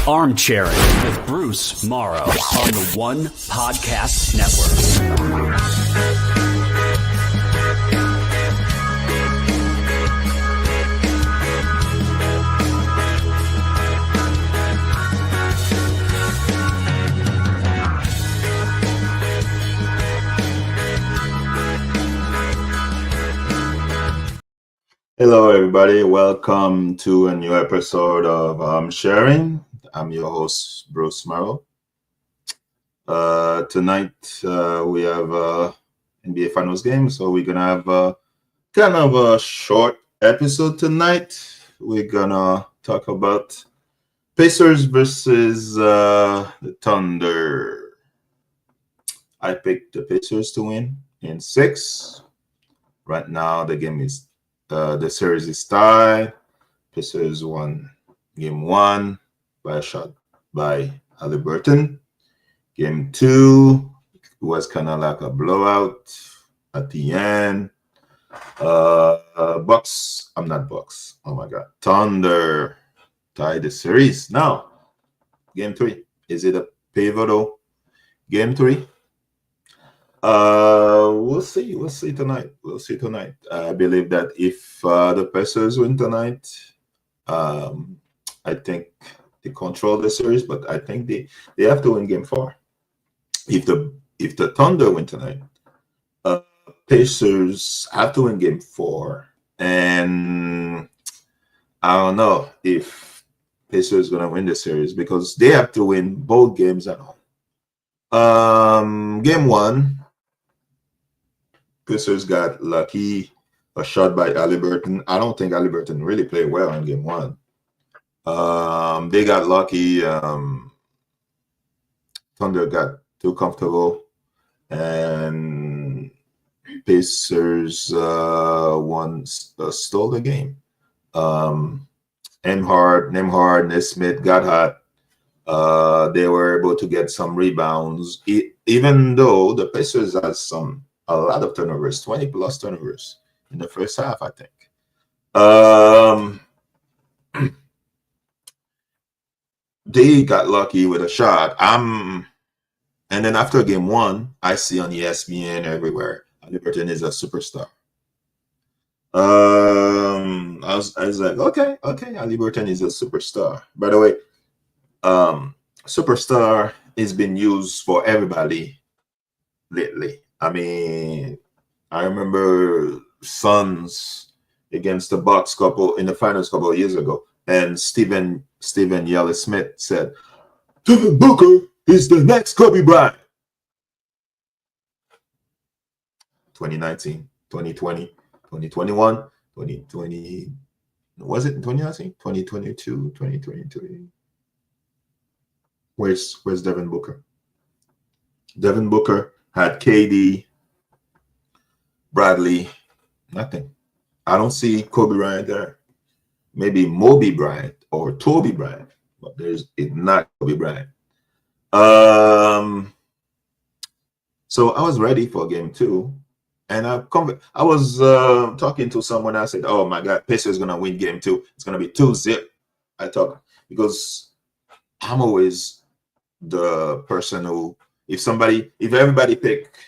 Armchairing with Bruce Maro on the One Podcast Network. Hello, everybody. Welcome to a new episode of Armchairing. I'm your host, Bruce Maro. Tonight, we have NBA Finals game, so we're going to have kind of a short episode tonight. We're going to talk about Pacers versus the Thunder. I picked the Pacers to win in 6. Right now, the series is tied. Pacers won game 1 by a shot by Haliburton. Game 2 was kind of like a blowout at the end. Bucks. I'm not Bucks. Oh my God. Thunder tied the series. Now, game 3. Is it a pivotal game 3? We'll see. We'll see tonight. I believe that if the Pacers win tonight, I think they control the series, but I think they have to win game 4. If the Thunder win tonight, Pacers have to win game 4, and I don't know if Pacers gonna win the series because they have to win both games at home. Game 1. Pacers got lucky, a shot by Haliburton. I don't think Haliburton really played well in game 1. They got lucky. Thunder got too comfortable, and Pacers stole the game. Nembhard, Nesmith got hot. They were able to get some rebounds, even though the Pacers had a lot of turnovers, 20 plus turnovers in the first half, I think. They got lucky with a shot. And then after game 1, I see on ESPN everywhere, Haliburton is a superstar. I was like, okay, Haliburton is a superstar. By the way, superstar has been used for everybody lately. I mean, I remember Suns against the Bucks in the finals a couple of years ago, and Stephen Yellow Smith said, "Devin Booker is the next Kobe Bryant." 2019, 2020, 2021, 2020. Was it 2019? 2022, 2023. Where's Devin Booker? Devin Booker had KD, Bradley, nothing. I don't see Kobe Bryant there. Maybe Moby Bryant or Toby Bryant, but it's not Kobe Bryant. So I was ready for game 2, and I was talking to someone. I said, "Oh my God, Pacers gonna win game 2. It's gonna be 2-0." I thought, because I'm always the person who, if everybody pick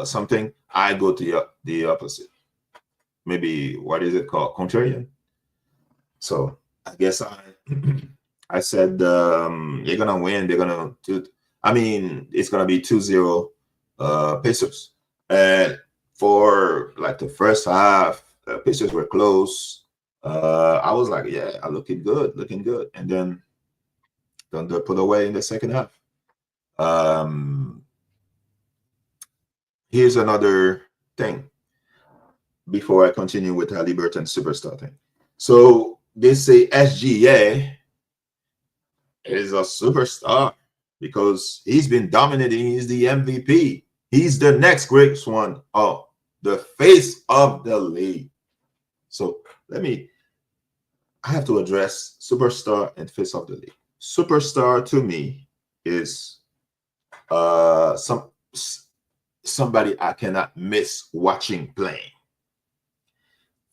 something, I go to the opposite. Maybe, what is it called? Contrarian. So I guess I said, you're gonna win. They're gonna do. I mean, it's gonna be 2-0 Pacers. And for like the first half, Pacers were close. I was like, yeah, looking good. And then Thunder put away in the second half. Here's another thing before I continue with Haliburton superstar thing. So they say SGA is a superstar because he's been dominating. He's the MVP. He's the next greatest one. Oh, the face of the league. So I have to address superstar and face of the league. Superstar to me is somebody I cannot miss watching playing.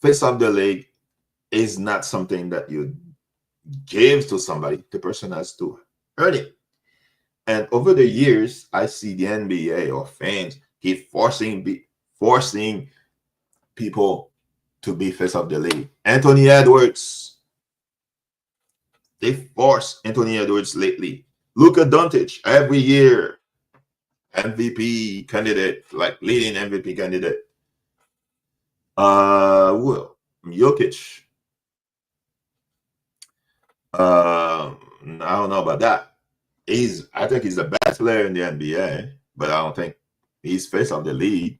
Face of the league is not something that you gives to somebody, the person has to earn it. And over the years, I see the NBA or fans keep forcing people to be face of the league. Anthony Edwards, they force Anthony Edwards lately. Luka Doncic every year, MVP candidate, like leading MVP candidate. Well, Jokic. I don't know about that. I think he's the best player in the NBA, but I don't think he's face of the league.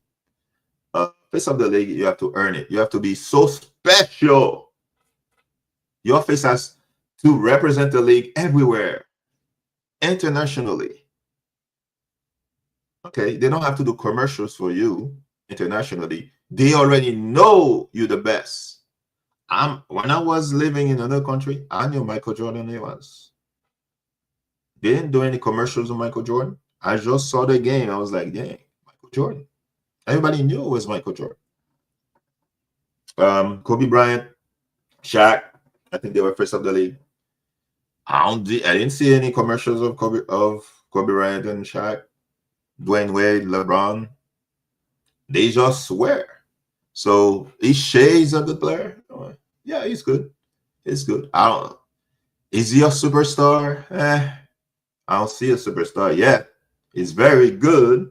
Face of the league, you have to earn it. You have to be so special. Your face has to represent the league everywhere, internationally. Okay, they don't have to do commercials for you internationally. They already know you're the best. When I was living in another country, I knew Michael Jordan was. They didn't do any commercials on Michael Jordan. I just saw the game. I was like, dang, Michael Jordan. Everybody knew it was Michael Jordan. Kobe Bryant, Shaq, I think they were first of the league. I didn't see any commercials of Kobe Bryant and Shaq, Dwayne Wade, LeBron. They just swear. So is Shea's a good player? Yeah, he's good. He's good. I don't know. Is he a superstar? I don't see a superstar yet. He's very good,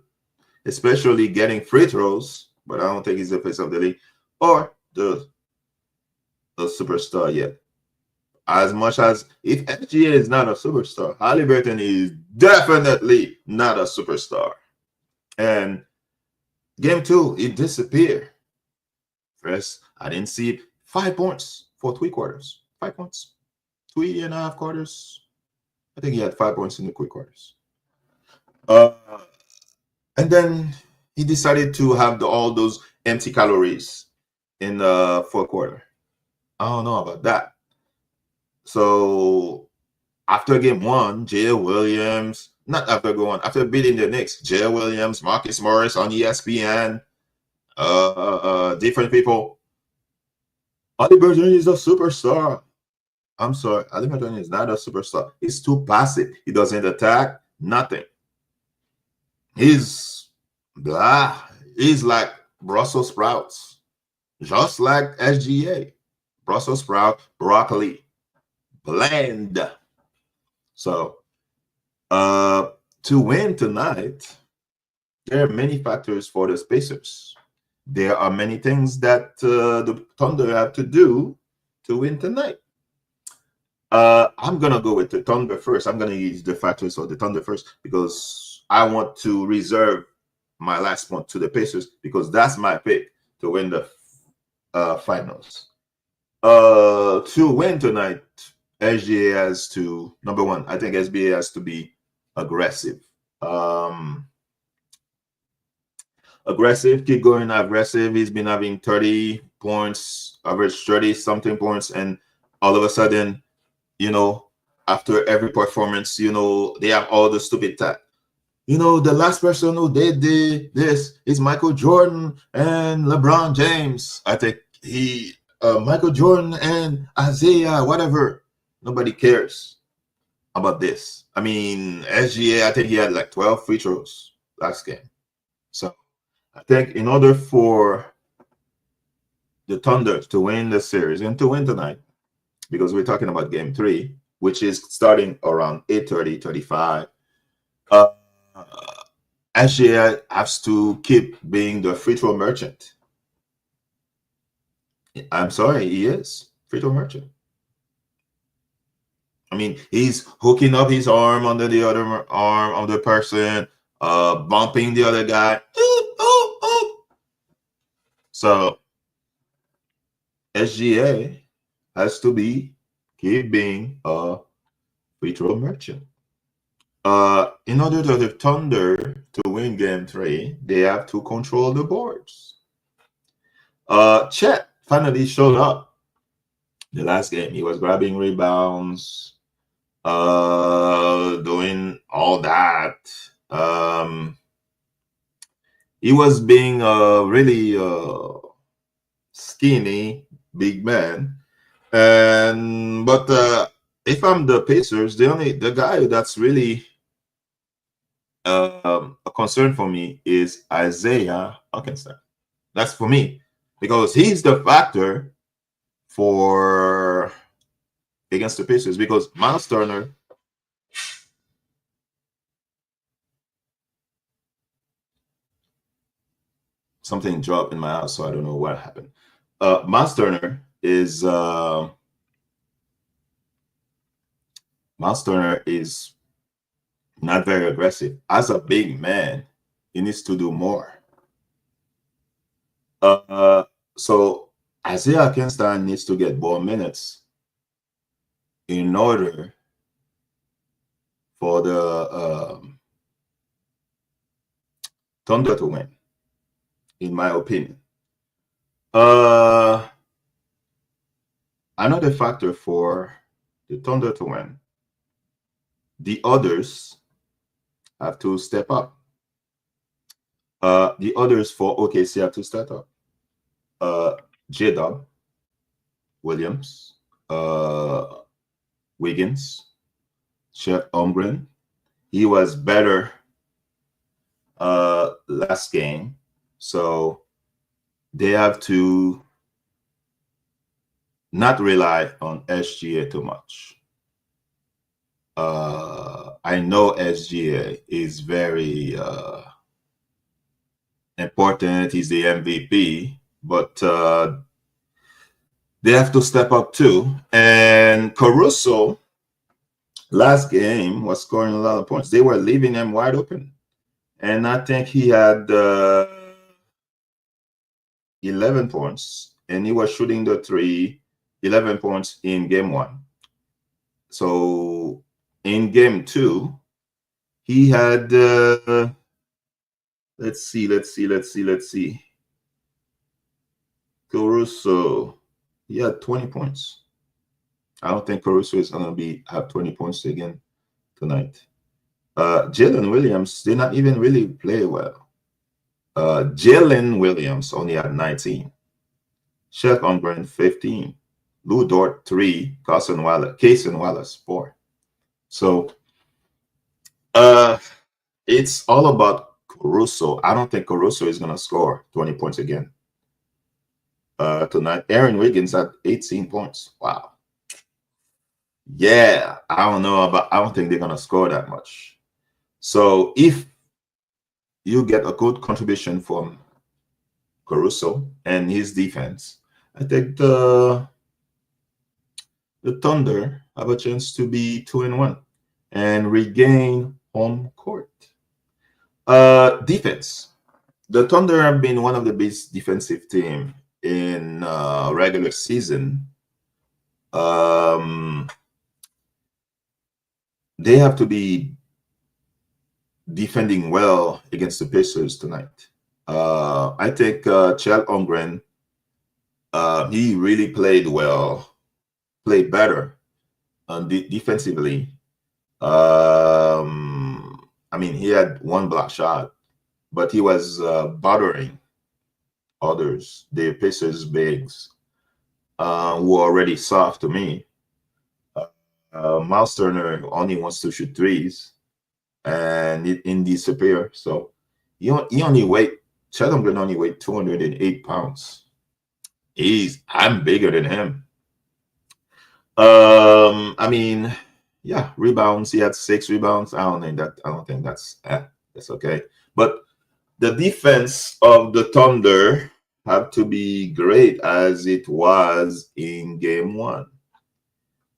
especially getting free throws, but I don't think he's the face of the league or the superstar yet. As much as if SGA is not a superstar, Halliburton is definitely not a superstar. And game 2, it disappeared. First, I didn't see 5 points for 3 quarters. 5 points. 3.5 quarters. I think he had 5 points in the quick quarters. And then he decided to have all those empty calories in the 4th quarter. I don't know about that. So after game 1, Jay Williams, not after game 1, after beating the Knicks, Jay Williams, Marcus Morris on ESPN, different people. Halliburton is a superstar. I'm sorry, Halliburton is not a superstar. He's too passive. He doesn't attack, nothing. He's blah. He's like Brussels sprouts, just like SGA. Brussels sprout, broccoli, bland. So, to win tonight, there are many factors for the Pacers. There are many things that the Thunder have to do to win tonight. I'm going to go with the Thunder first. I'm going to use the factors of the Thunder first because I want to reserve my last point to the Pacers because that's my pick to win the finals. To win tonight, SGA has to, number one, I think SBA has to be aggressive. Aggressive, keep going aggressive. He's been having 30 points, average 30 something points, and all of a sudden, after every performance, they have all the stupid tag. The last person who did this is Michael Jordan and LeBron James. I think Michael Jordan and Isaiah, whatever. Nobody cares about this. I mean, SGA, I think he had like 12 free throws last game. So I think in order for the Thunder to win the series and to win tonight, because we're talking about game 3, which is starting around 8:30, 35, SGA has to keep being the free throw merchant. I'm sorry, he is free throw merchant. I mean, he's hooking up his arm under the other arm of the person, bumping the other guy. So SGA has to keep being a free throw merchant. In order for the Thunder to win game 3, they have to control the boards. Chet finally showed up the last game. He was grabbing rebounds, doing all that. He was being a really skinny big man, but if I'm the Pacers, the guy that's really a concern for me is Isaiah Hawkinson. That's for me because he's the factor for against the Pacers because Miles Turner. Something dropped in my house, so I don't know what happened. Miles Turner is Miles Turner is not very aggressive. As a big man, he needs to do more. So Isaiah Kinston needs to get more minutes in order for the Thunder to win, in my opinion. Another factor for the Thunder to win, the others have to step up. The others for OKC have to step up. J-Dub, Williams, Wiggins, Chet Holmgren. He was better last game, so they have to not rely on SGA too much. I know SGA is very important. He's the MVP, but they have to step up too. And Caruso, last game, was scoring a lot of points. They were leaving him wide open. And I think he had 11 points, and he was shooting the three, 11 points in game one. So in game two, he had, let's see. Caruso, he had 20 points. I don't think Caruso is going to have 20 points again tonight. Jalen Williams did not even really play well. Jalen Williams only had 19. Chet Holmgren 15. Lou Dort 3. Cason Wallace 4. So it's all about Caruso. I don't think Caruso is going to score 20 points again tonight. Aaron Wiggins had 18 points. Wow. Yeah, I don't think they're going to score that much. So if you get a good contribution from Caruso and his defense, I think the Thunder have a chance to be 2-1 and regain home court. Defense. The Thunder have been one of the best defensive team in regular season. They have to be defending well against the Pacers tonight. I think Chet Holmgren, he really played well, played better defensively. I mean, he had one block shot, but he was bothering others, the Pacers bigs, who are already soft to me. Miles Turner only wants to shoot threes, and Indy superior. So he only Chet Holmgren only weighed 208 pounds. I'm bigger than him. I mean, yeah, rebounds. He had 6 rebounds. I don't think that's okay. But the defense of the Thunder have to be great as it was in game one.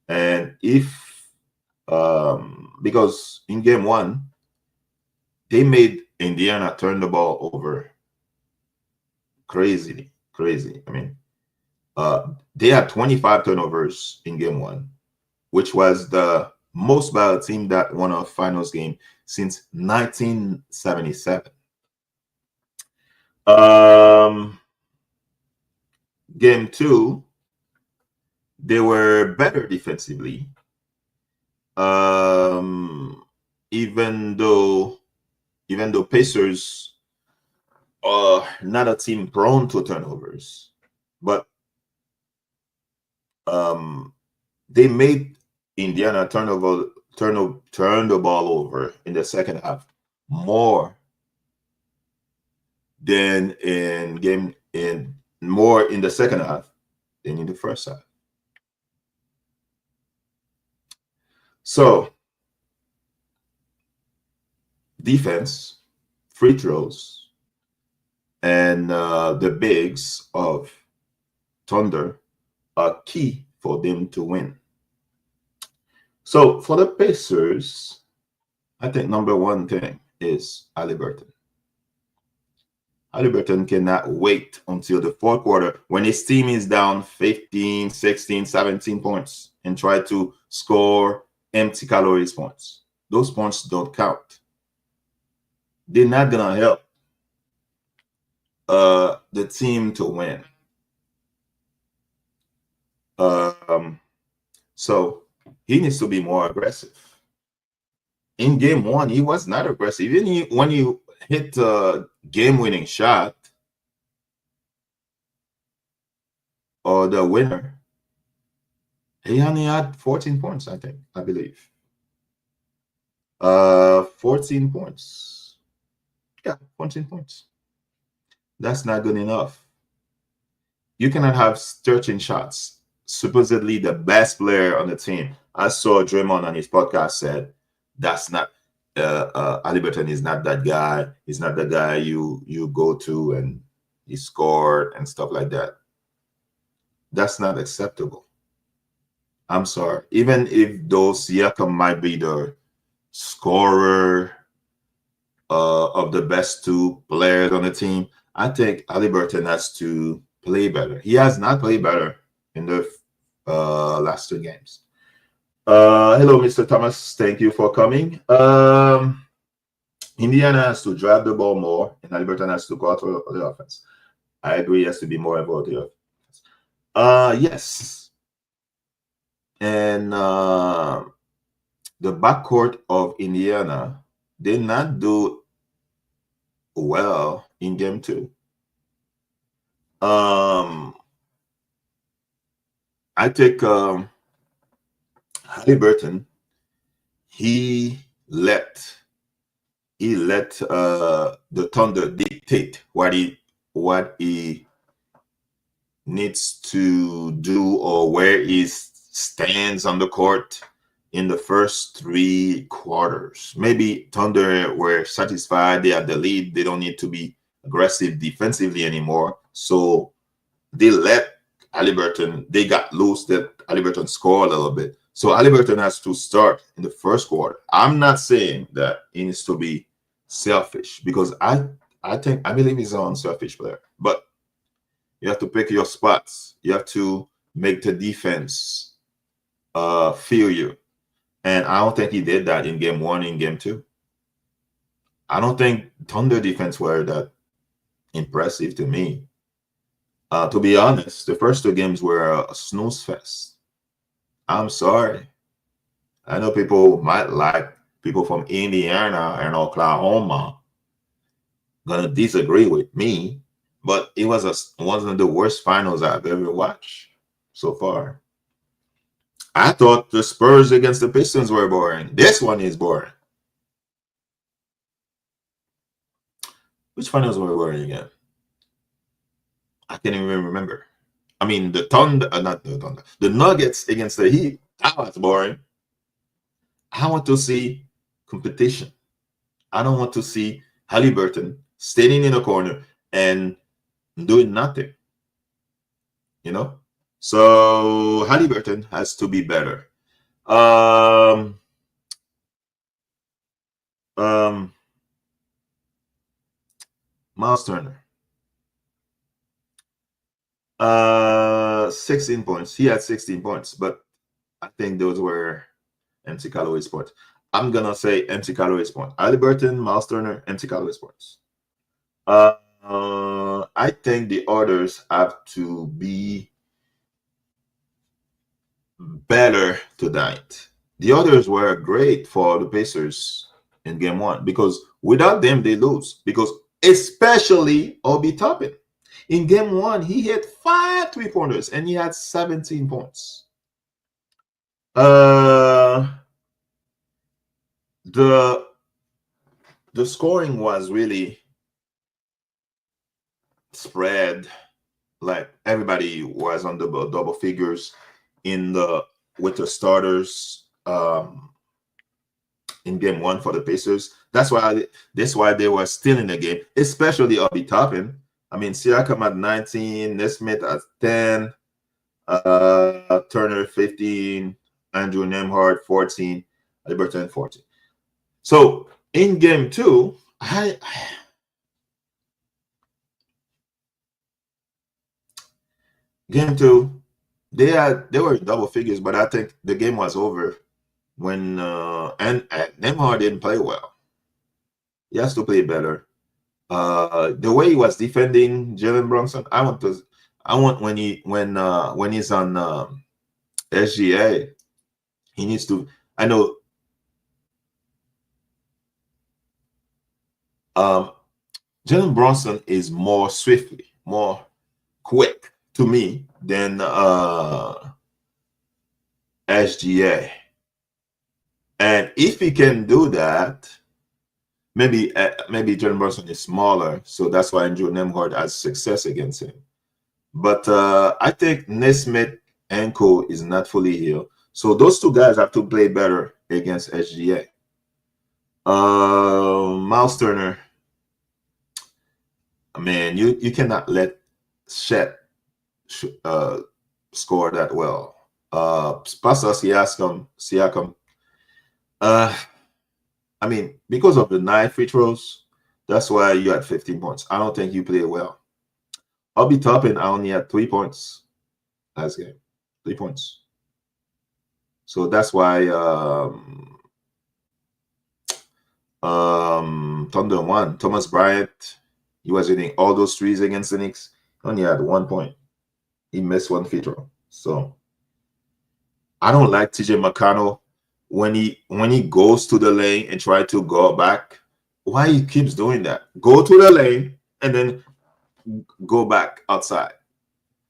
And because in game one, they made Indiana turn the ball over crazy. I mean, they had 25 turnovers in game one, which was the most by a team that won a finals game since 1977. Game two, they were better defensively. Even though Pacers are not a team prone to turnovers, but they made Indiana turned the ball over in the second half more than more in the second half than in the first half. So defense, free throws, and the bigs of Thunder are key for them to win. So for the Pacers, I think number one thing is Haliburton. Haliburton cannot wait until the fourth quarter when his team is down 15, 16, 17 points and try to score empty calories points. Those points don't count. They're not going to help the team to win. So he needs to be more aggressive. In game one, he was not aggressive. Even when you hit a game-winning shot or the winner, he only had 14 points, I believe. 14 points. Yeah, 14 points. That's not good enough. You cannot have 13 shots. Supposedly the best player on the team. I saw Draymond on his podcast said that's not Haliburton is not that guy. He's not the guy you go to and he scored and stuff like that. That's not acceptable. I'm sorry. Even if those Siakam might be the scorer of the best two players on the team, I think Haliburton has to play better. He has not played better in the last two games. Hello, Mr. Thomas. Thank you for coming. Indiana has to drive the ball more, and Haliburton has to go out for the offense. I agree. He has to be more involved in the offense. Yes. And the backcourt of Indiana did not do well in game two. I think Haliburton, he let the Thunder dictate what he needs to do or where he stands on the court in the first three quarters. Maybe Thunder were satisfied, they had the lead, they don't need to be aggressive defensively anymore. So they let Haliburton, they got loose, that Haliburton scored a little bit. So Haliburton has to start in the first quarter. I'm not saying that he needs to be selfish because I believe he's an unselfish player. But you have to pick your spots. You have to make the defense feel you. And I don't think he did that in game one, in game two. I don't think Thunder defense were that impressive to me. To be honest, the first two games were a snooze fest. I'm sorry. I know people might like people from Indiana and Oklahoma gonna disagree with me, but it was one of the worst finals I've ever watched so far. I thought the Spurs against the Pistons were boring. This one is boring. Which finals were boring again? I can't even remember. I mean, the Thunder, not the Thunder, the Nuggets against the Heat, that was boring. I want to see competition. I don't want to see Haliburton standing in a corner and doing nothing. You know? So Haliburton has to be better. Miles Turner. 16 points. He had 16 points, but I think those were empty calories points. I'm gonna say empty calories points. Haliburton, Miles Turner, empty calories points. I think the others have to be better tonight. The others were great for the Pacers in game one because without them they lose. Because especially Obi Toppin. In game one, he hit 5 3-pointers and he had 17 points. Uh, the the scoring was really spread. Like everybody was on the double figures in the with the starters in game one for the Pacers. That's why they were still in the game, especially Obi Toppin. I mean, Siakam at 19, Nesmith at 10, Turner 15, Andrew Nemhard 14, Liberton 14. So in game two, game two, they were double figures, but I think the game was over when and Nemhard didn't play well. He has to play better. The way he was defending Jalen Brunson, I want when he's on SGA, he needs to. I know um, Jalen Brunson is more swiftly, more quick to me than SGA, and if he can do that, maybe Jalen Brunson is smaller, so that's why Andrew Nemhard has success against him. But I think Nesmith ankle is not fully healed. So those two guys have to play better against SGA. Miles Turner, man, you cannot let Shet score that well. Pascal Siakam. Uh, I mean, because of the 9 free throws, that's why you had 15 points. I don't think you played well. I'll be topping. I only had 3 points last game. 3 points. So that's why Thunder won. Thomas Bryant, he was hitting all those threes against the Knicks. Only had 1 point. He missed 1 free throw. So I don't like TJ McConnell when he goes to the lane and try to go back. Why he keeps doing that? Go to the lane and then go back outside.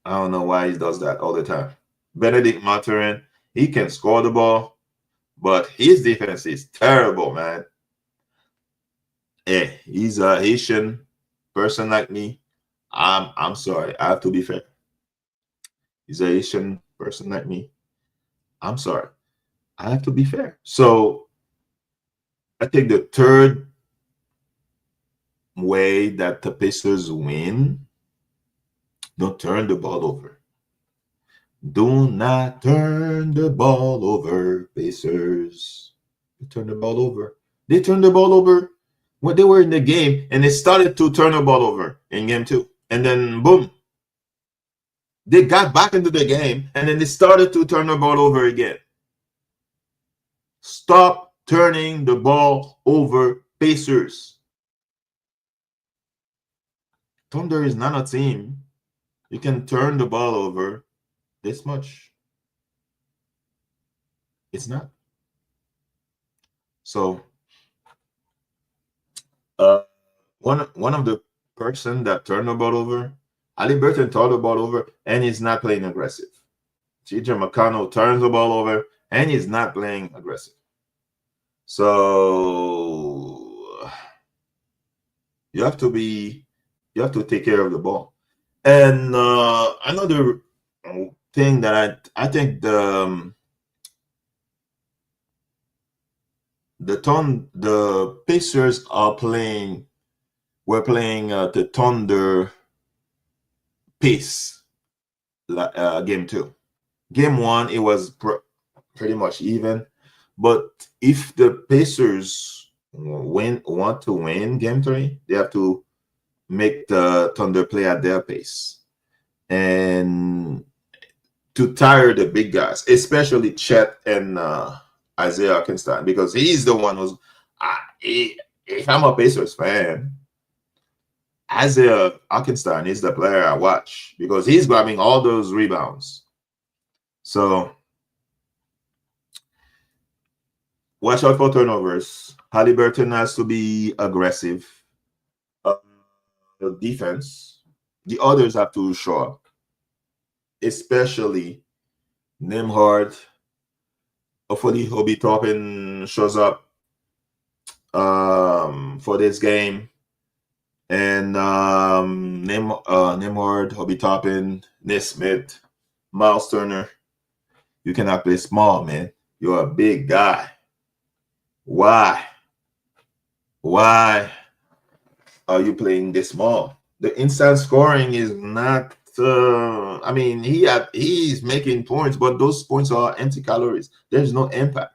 I don't know why he does that all the time. Benedict Mathurin, he can score the ball, but his defense is terrible, man. Hey, he's a Haitian person like me. I'm sorry. I have to be fair. He's a Haitian person like me. I'm sorry. I have to be fair. So I think the third way that the Pacers win, don't turn the ball over. Do not turn the ball over, Pacers. They turn the ball over. They turned the ball over when they were in the game, and they started to turn the ball over in game two. And then, boom, they got back into the game, and then they started to turn the ball over again. Stop turning the ball over, Pacers. Thunder is not a team. You can turn the ball over this much. It's not. So, one of the person that turned the ball over, Ali Burton turned the ball over, and he's not playing aggressive. TJ McConnell turns the ball over, and he's not playing aggressive. So you have to take care of the ball. And another thing that I think the Pacers were playing the Thunder pace game two. Game one, it was pretty much even. But if the Pacers want to win game three, they have to make the Thunder play at their pace. And to tire the big guys, especially Chet and Isaiah Hartenstein, because he's the one who's. If I'm a Pacers fan, Isaiah Hartenstein is the player I watch because he's grabbing all those rebounds. So watch out for turnovers. Halliburton has to be aggressive. The defense, the others have to show up, especially Nimhard, hopefully Obi Toppin shows up for this game. And Nimward, Obi Toppin, Nismith, Miles Turner. You cannot play small, man. You're a big guy. Why? Why are you playing this small? The inside scoring is not. I mean, he's making points, but those points are empty calories. There's no impact.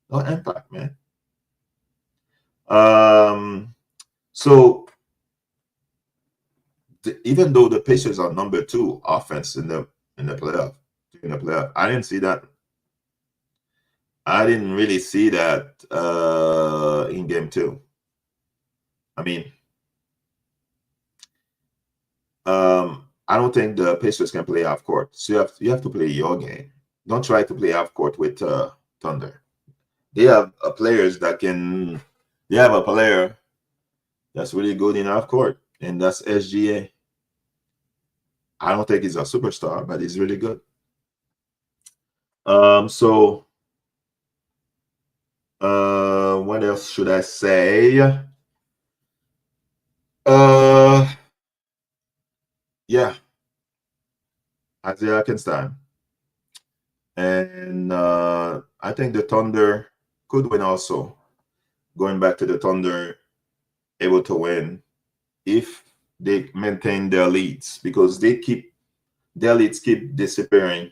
No impact, man. So even though the Pacers are number 2 offense in the playoff, I didn't see that. I didn't really see that in game 2. I mean, I don't think the Pacers can play half court. So you have to play your game. Don't try to play half court with Thunder. They have players that can. They have a player that's really good in half court, and that's SGA. I don't think he's a superstar, but he's really good. So what else should I say? Yeah, Isaiah Hartenstein. And I think the Thunder could win also. Going back to the Thunder, able to win if they maintain their leads, because their leads keep disappearing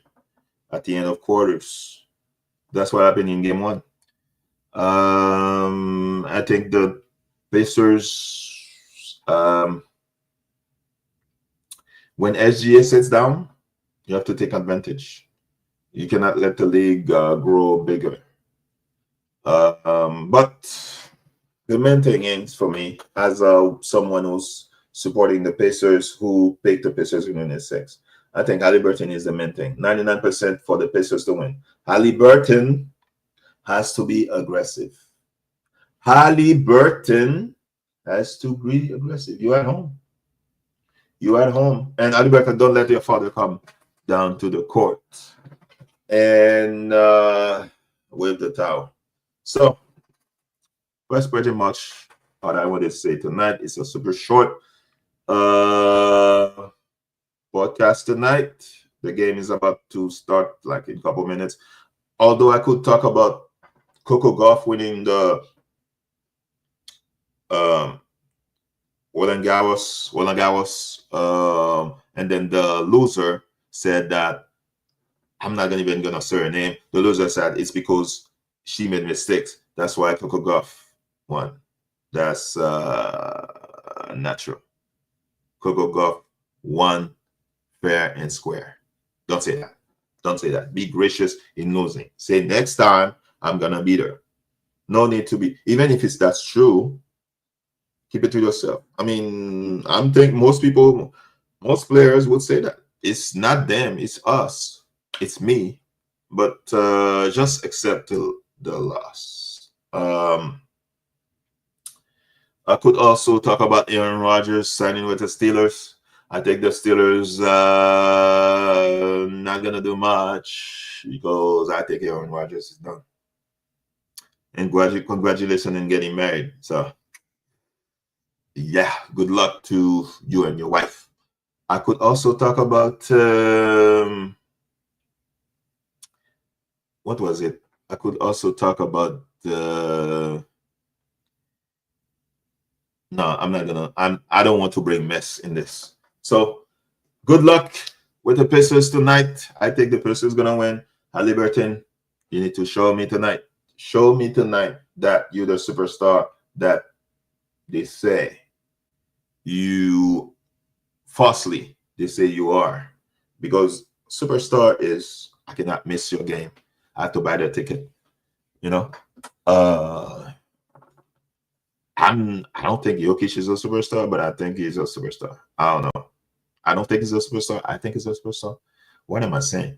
at the end of quarters. That's what happened in game 1. I think the Pacers, when SGA sits down, you have to take advantage. You cannot let the league grow bigger. But the main thing is for me, as someone who's supporting the Pacers, who picked the Pacers to win in 6, I think Haliburton is the main thing. 99% for the Pacers to win. Haliburton has to be aggressive. Haliburton has to be aggressive. You're at home. You're at home. And Haliburton, don't let your father come down to the court and wave the towel. So that's pretty much what I wanted to say tonight. It's a super short podcast tonight. The game is about to start like in a couple minutes. Although I could talk about Coco Gauff winning the Roland Garros, and then the loser said that, I'm not even gonna say her name. The loser said it's because she made mistakes. That's why Coco Gauff won. That's natural. Coco Gauff won fair and square. Don't say that. Don't say that. Be gracious in losing. Say next time I'm gonna beat her. No need to be. Even if that's true, keep it to yourself. I mean, I'm think most players would say that. It's not them. It's us. It's me. But just accept the loss. I could also talk about Aaron Rodgers signing with the Steelers. I think the Steelers not gonna do much because I think Aaron Rodgers is done. And congratulations on getting married. So yeah, good luck to you and your wife. I could also talk about what was it? I could also talk about no, I'm not gonna. I don't want to bring mess in this. So good luck with the Pacers tonight. I think the Pacers gonna win. Haliburton, you need to show me tonight. Show me tonight that you're the superstar that they say you falsely they say you are. Because superstar is, I cannot miss your game. I have to buy the ticket. You know? I don't think Jokic is a superstar, but I think he's a superstar. I don't know. I don't think he's a superstar. I think he's a superstar. What am I saying?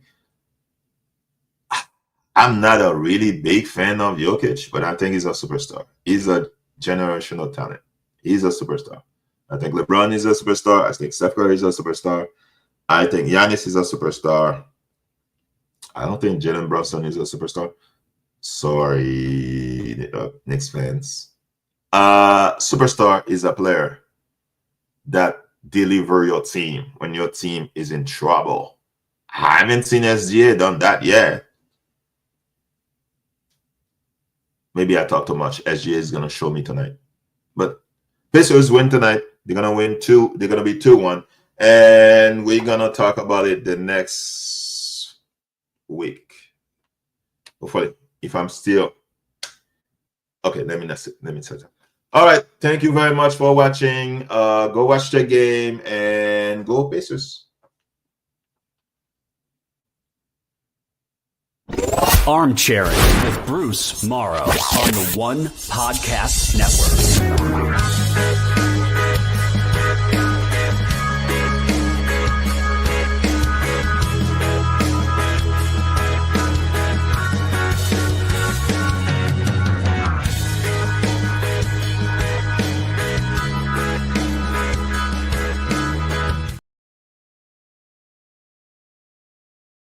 I'm not a really big fan of Jokic, but I think he's a superstar. He's a generational talent. He's a superstar. I think LeBron is a superstar. I think Steph Curry is a superstar. I think Giannis is a superstar. I don't think Jalen Brunson is a superstar. Sorry, Knicks fans. Superstar is a player that deliver your team when your team is in trouble. I haven't seen SGA done that yet. Maybe I talk too much. SGA is gonna show me tonight. But Pacers win tonight. They're gonna win two. They're gonna be 2-1, and we're gonna talk about it the next week. Hopefully, if I'm still okay. Let me set that. All right. Thank you very much for watching. Go watch the game and go Pacers. Armchairing with Bruce Maro on the One Podcast Network.